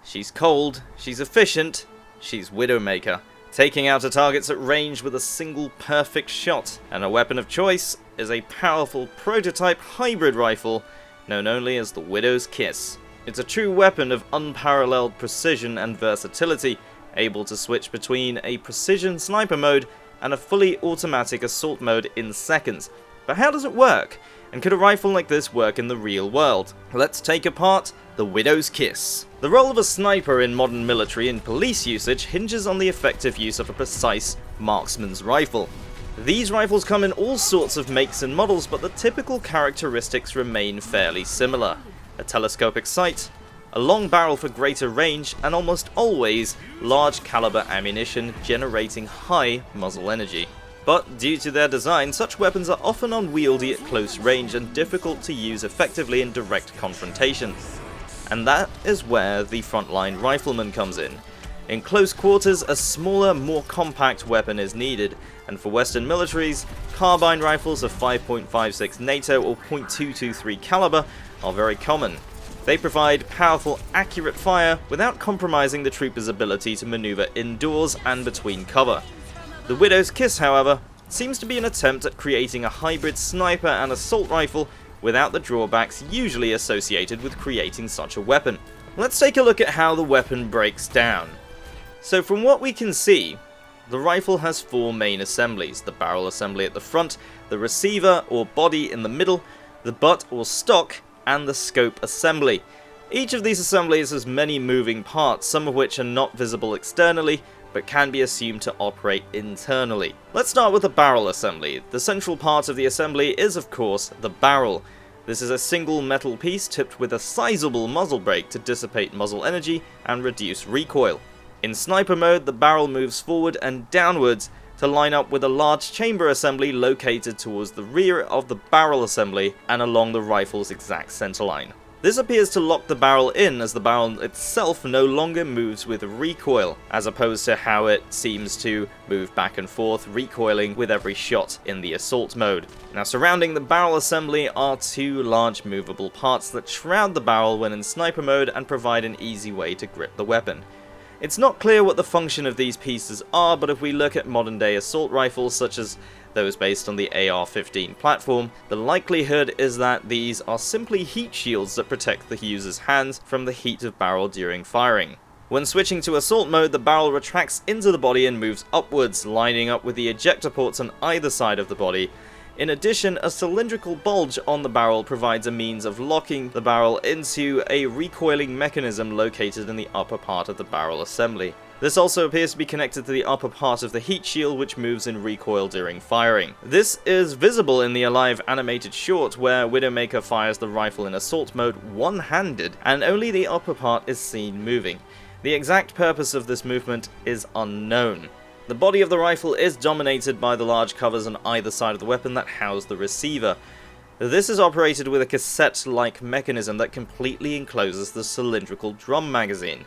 She's cold, she's efficient, she's Widowmaker, taking out her targets at range with a single perfect shot, and her weapon of choice is a powerful prototype hybrid rifle known only as the Widow's Kiss. It's a true weapon of unparalleled precision and versatility, able to switch between a precision sniper mode and a fully automatic assault mode in seconds. But how does it work? And could a rifle like this work in the real world? Let's take apart the Widow's Kiss. The role of a sniper in modern military and police usage hinges on the effective use of a precise marksman's rifle. These rifles come in all sorts of makes and models, but the typical characteristics remain fairly similar. A telescopic sight, a long barrel for greater range, and almost always large caliber ammunition generating high muzzle energy. But due to their design, such weapons are often unwieldy at close range and difficult to use effectively in direct confrontation. And that is where the frontline rifleman comes in. In close quarters, a smaller, more compact weapon is needed, and for Western militaries, carbine rifles of 5.56 NATO or .223 caliber are very common. They provide powerful, accurate fire without compromising the trooper's ability to maneuver indoors and between cover. The Widow's Kiss, however, seems to be an attempt at creating a hybrid sniper and assault rifle without the drawbacks usually associated with creating such a weapon. Let's take a look at how the weapon breaks down. So from what we can see, the rifle has four main assemblies: the barrel assembly at the front, the receiver or body in the middle, the butt or stock, and the scope assembly. Each of these assemblies has many moving parts, some of which are not visible externally, but can be assumed to operate internally. Let's start with the barrel assembly. The central part of the assembly is, of course, the barrel. This is a single metal piece tipped with a sizable muzzle brake to dissipate muzzle energy and reduce recoil. In sniper mode, the barrel moves forward and downwards to line up with a large chamber assembly located towards the rear of the barrel assembly and along the rifle's exact centerline. This appears to lock the barrel in, as the barrel itself no longer moves with recoil, as opposed to how it seems to move back and forth, recoiling with every shot in the assault mode. Now, surrounding the barrel assembly are two large movable parts that shroud the barrel when in sniper mode and provide an easy way to grip the weapon. It's not clear what the function of these pieces are, but if we look at modern day assault rifles such as those based on the AR-15 platform, the likelihood is that these are simply heat shields that protect the user's hands from the heat of barrel during firing. When switching to assault mode, the barrel retracts into the body and moves upwards, lining up with the ejector ports on either side of the body. In addition, a cylindrical bulge on the barrel provides a means of locking the barrel into a recoiling mechanism located in the upper part of the barrel assembly. This also appears to be connected to the upper part of the heat shield, which moves in recoil during firing. This is visible in the Alive animated short, where Widowmaker fires the rifle in assault mode one-handed, and only the upper part is seen moving. The exact purpose of this movement is unknown. The body of the rifle is dominated by the large covers on either side of the weapon that house the receiver. This is operated with a cassette-like mechanism that completely encloses the cylindrical drum magazine.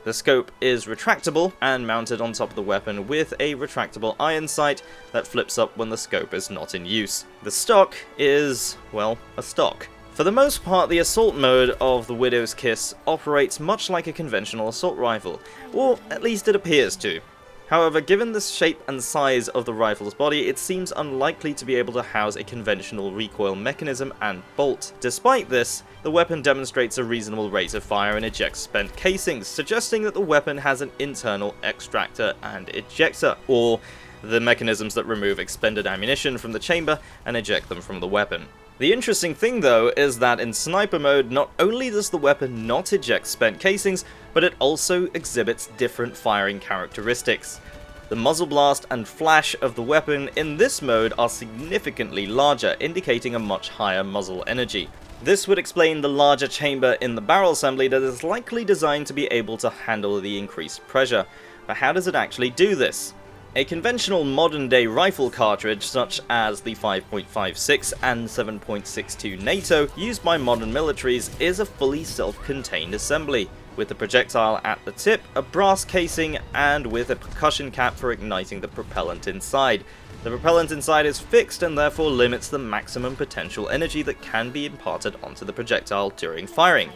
The scope is retractable and mounted on top of the weapon with a retractable iron sight that flips up when the scope is not in use. The stock is, well, a stock. For the most part, the assault mode of the Widow's Kiss operates much like a conventional assault rifle, or at least it appears to. However, given the shape and size of the rifle's body, it seems unlikely to be able to house a conventional recoil mechanism and bolt. Despite this, the weapon demonstrates a reasonable rate of fire and ejects spent casings, suggesting that the weapon has an internal extractor and ejector, or the mechanisms that remove expended ammunition from the chamber and eject them from the weapon. The interesting thing, though, is that in sniper mode, not only does the weapon not eject spent casings, but it also exhibits different firing characteristics. The muzzle blast and flash of the weapon in this mode are significantly larger, indicating a much higher muzzle energy. This would explain the larger chamber in the barrel assembly that is likely designed to be able to handle the increased pressure. But how does it actually do this? A conventional modern-day rifle cartridge, such as the 5.56 and 7.62 NATO used by modern militaries, is a fully self-contained assembly, with the projectile at the tip, a brass casing, and with a percussion cap for igniting the propellant inside. The propellant inside is fixed and therefore limits the maximum potential energy that can be imparted onto the projectile during firing.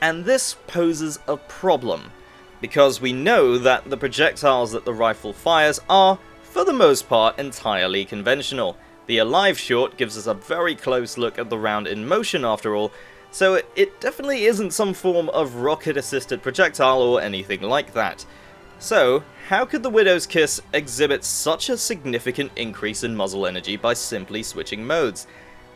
And this poses a problem, because we know that the projectiles that the rifle fires are, for the most part, entirely conventional. The Alive shot gives us a very close look at the round in motion after all, so it definitely isn't some form of rocket-assisted projectile or anything like that. So, how could the Widow's Kiss exhibit such a significant increase in muzzle energy by simply switching modes?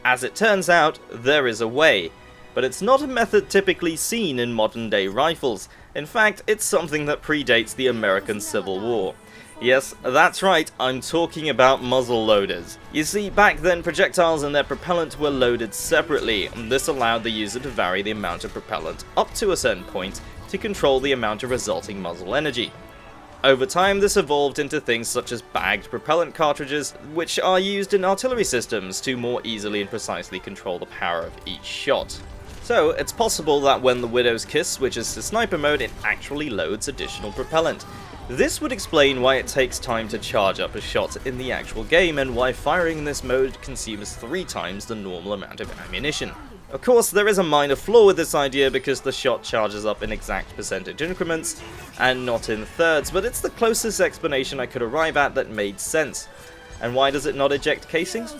As it turns out, there is a way. But it's not a method typically seen in modern day rifles. In fact, it's something that predates the American Civil War. Yes, that's right, I'm talking about muzzle loaders. You see, back then projectiles and their propellant were loaded separately, and this allowed the user to vary the amount of propellant up to a certain point to control the amount of resulting muzzle energy. Over time, this evolved into things such as bagged propellant cartridges, which are used in artillery systems to more easily and precisely control the power of each shot. So, it's possible that when the Widow's Kiss switches to sniper mode, it actually loads additional propellant. This would explain why it takes time to charge up a shot in the actual game, and why firing in this mode consumes 3 times the normal amount of ammunition. Of course, there is a minor flaw with this idea because the shot charges up in exact percentage increments, and not in thirds, but it's the closest explanation I could arrive at that made sense. And why does it not eject casings?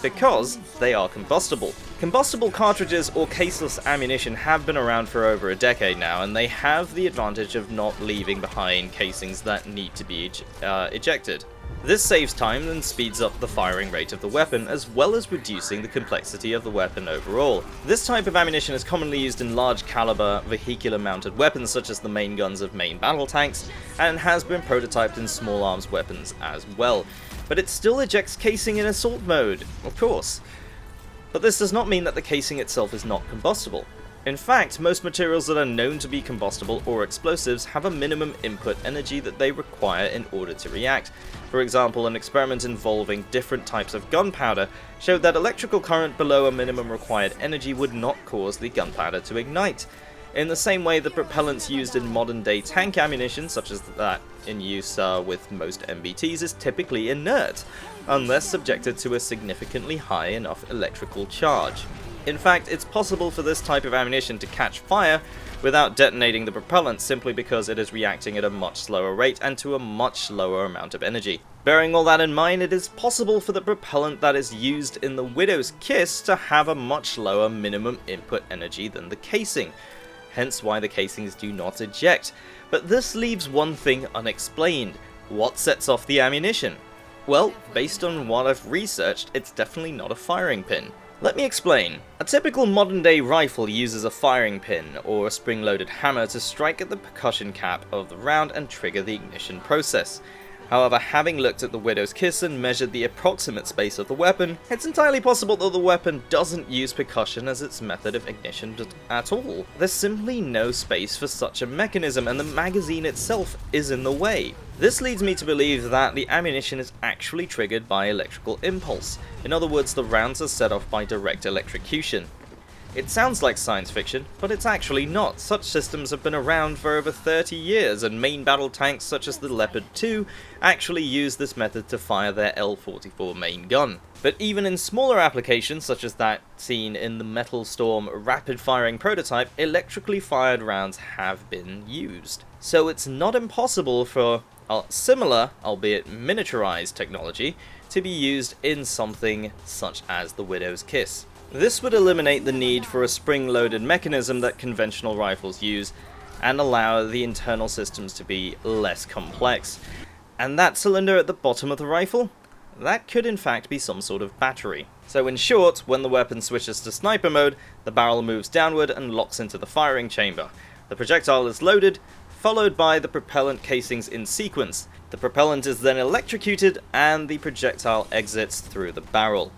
Because they are combustible. Combustible cartridges or caseless ammunition have been around for over a decade now, and they have the advantage of not leaving behind casings that need to be ejected. This saves time and speeds up the firing rate of the weapon, as well as reducing the complexity of the weapon overall. This type of ammunition is commonly used in large caliber vehicular mounted weapons such as the main guns of main battle tanks, and has been prototyped in small arms weapons as well. But it still ejects casing in assault mode, of course. But this does not mean that the casing itself is not combustible. In fact, most materials that are known to be combustible or explosives have a minimum input energy that they require in order to react. For example, an experiment involving different types of gunpowder showed that electrical current below a minimum required energy would not cause the gunpowder to ignite. In the same way, the propellants used in modern day tank ammunition, such as that in use with most MBTs, is typically inert, unless subjected to a significantly high enough electrical charge. In fact, it's possible for this type of ammunition to catch fire without detonating the propellant, simply because it is reacting at a much slower rate and to a much lower amount of energy. Bearing all that in mind, it is possible for the propellant that is used in the Widow's Kiss to have a much lower minimum input energy than the casing, hence why the casings do not eject. But this leaves one thing unexplained. What sets off the ammunition? Well, based on what I've researched, it's definitely not a firing pin. Let me explain. A typical modern day rifle uses a firing pin, or a spring-loaded hammer, to strike at the percussion cap of the round and trigger the ignition process. However, having looked at the Widow's Kiss and measured the approximate space of the weapon, it's entirely possible that the weapon doesn't use percussion as its method of ignition at all. There's simply no space for such a mechanism, and the magazine itself is in the way. This leads me to believe that the ammunition is actually triggered by electrical impulse. In other words, the rounds are set off by direct electrocution. It sounds like science fiction, but it's actually not. Such systems have been around for over 30 years, and main battle tanks such as the Leopard 2 actually use this method to fire their L-44 main gun. But even in smaller applications, such as that seen in the Metal Storm rapid-firing prototype, electrically fired rounds have been used. So it's not impossible for similar, albeit miniaturized technology, to be used in something such as the Widow's Kiss. This would eliminate the need for a spring-loaded mechanism that conventional rifles use, and allow the internal systems to be less complex. And that cylinder at the bottom of the rifle? That could in fact be some sort of battery. So in short, when the weapon switches to sniper mode, the barrel moves downward and locks into the firing chamber. The projectile is loaded, followed by the propellant casings in sequence. The propellant is then electrocuted, and the projectile exits through the barrel.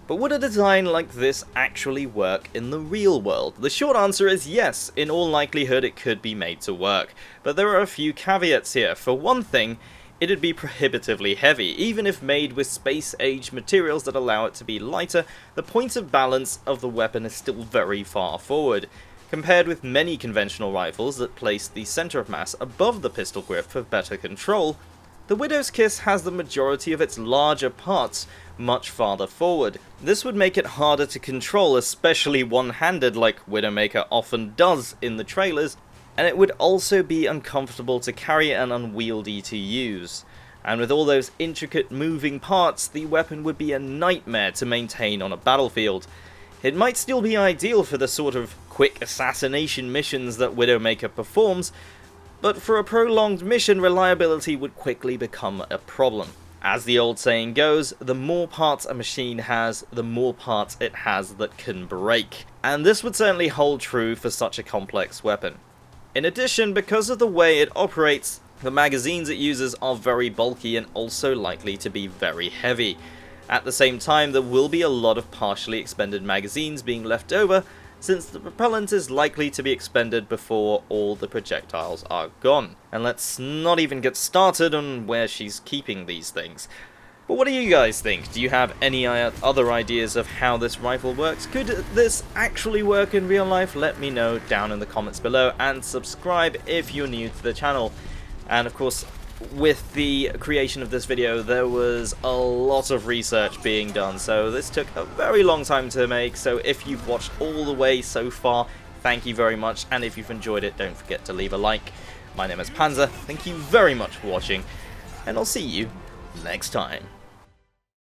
But would a design like this actually work in the real world? The short answer is yes, in all likelihood it could be made to work. But there are a few caveats here. For one thing, it'd be prohibitively heavy. Even if made with space-age materials that allow it to be lighter, the point of balance of the weapon is still very far forward, compared with many conventional rifles that place the center of mass above the pistol grip for better control. The Widow's Kiss has the majority of its larger parts much farther forward. This would make it harder to control, especially one-handed like Widowmaker often does in the trailers, and it would also be uncomfortable to carry and unwieldy to use. And with all those intricate moving parts, the weapon would be a nightmare to maintain on a battlefield. It might still be ideal for the sort of quick assassination missions that Widowmaker performs, but for a prolonged mission, reliability would quickly become a problem. As the old saying goes, the more parts a machine has, the more parts it has that can break. And this would certainly hold true for such a complex weapon. In addition, because of the way it operates, the magazines it uses are very bulky and also likely to be very heavy. At the same time, there will be a lot of partially expended magazines being left over, since the propellant is likely to be expended before all the projectiles are gone. And let's not even get started on where she's keeping these things. But what do you guys think? Do you have any other ideas of how this rifle works? Could this actually work in real life? Let me know down in the comments below, and subscribe if you're new to the channel. And of course, with the creation of this video, there was a lot of research being done, so this took a very long time to make. So if you've watched all the way so far, thank you very much, and if you've enjoyed it, don't forget to leave a like. My name is Panzer, thank you very much for watching, and I'll see you next time.